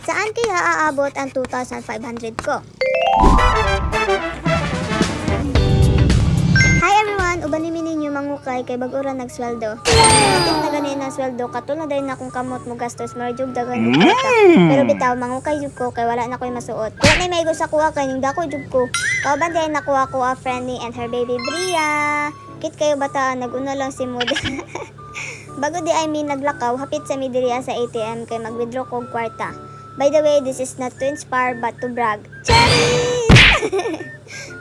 Saan kaya aabot ang 2,500 ko? Hi everyone! Ubanimi ninyo mangukay kay bag-ura nagsweldo. Kapit na ganin ang sweldo, katulad din akong kamot mo gastos, marjug dagan ng kwarta. Pero bitaw, mangukay jud ko kay wala na ko'y masuot. Wala na may sa kuha kay ning dako jud ko. Kauban din nakuha ko a Friendly and her baby Bria. Kit kayo bataan, naguna lang si Mood. Bago di naglakaw, hapit sa mi diriya sa ATM kay mag-withdraw ko og kwarta. By the way, this is not to inspire but to brag. Charis!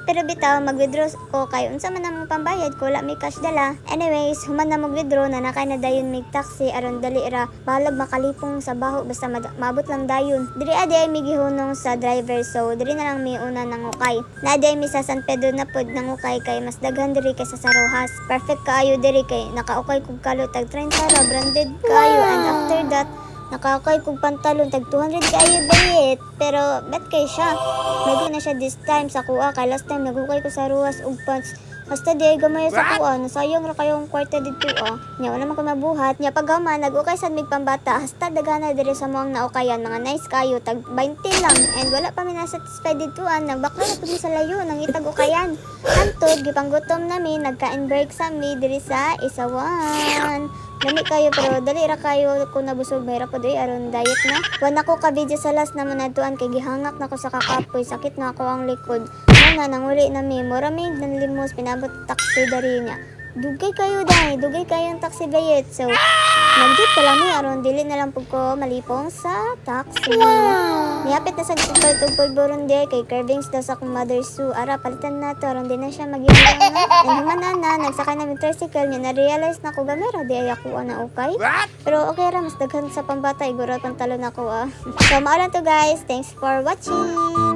Pero bitaw, mag-withdraw ko kay unsa man ang pambayad ko, wala may cash dala. Anyways, human na mag-withdraw na nakay na dayon mig taxi aron dali ra balag makalipong sa baho basta maabot lang dayon. Diri adi ay migihunong sa driver, so diri na lang mi una nangukay. Na adi ay mi sa San Pedro na pod nangukay kay mas daghan diri kaysa sa Rojas. Perfect kaayo diri kay nakaukay kog kalo tag 30 ra, branded kayo, and after that nakakay kog pantalon tag 200 kayo bayit. Pero bet kay siya. May na siya this time sa kuha kay last time nagukay ko sa Ruas ug pants. Basta di ay gamay sa kuha, nasayang ra kayong kwarta dito Nya wala man ko mabuhat. Nya pagama nagukay sad mig pambata hasta daghana diri sa moang naukayan mga nice kayo tag 20 lang and wala pa mi na satisfied dito nagbakla na pud mi sa layo nang itag ukayan. Antod gipanggutom nami nagkain break sa mi diri sa Isawan. Dami kayo pero dali ra kayo kung nabusog mahirap po doy aron diet na. Wala ko ka video sa last na manadtuan kay gihangak na ko sa kakapoy, sakit na ako ang likod. Na nanguli na mi, mura mi ng limos pinabot taxi dari niya. Dugay kayo dai, dugay kayo ang taxi bayet. So nagdit ko lang mi aron dili na lang pud ko malipong sa taxi. Niapit na sa tugtog pulburon di kay carvings daw sa akong mother Sue. Ara palitan na to aron di na siya maghihinga. And human na nagsakay na mi tricycle niya na realize na ko gamera di ay ako na okay. Pero okay ra mas daghan sa pambata iguro pantalon ako So maalan to guys. Thanks for watching.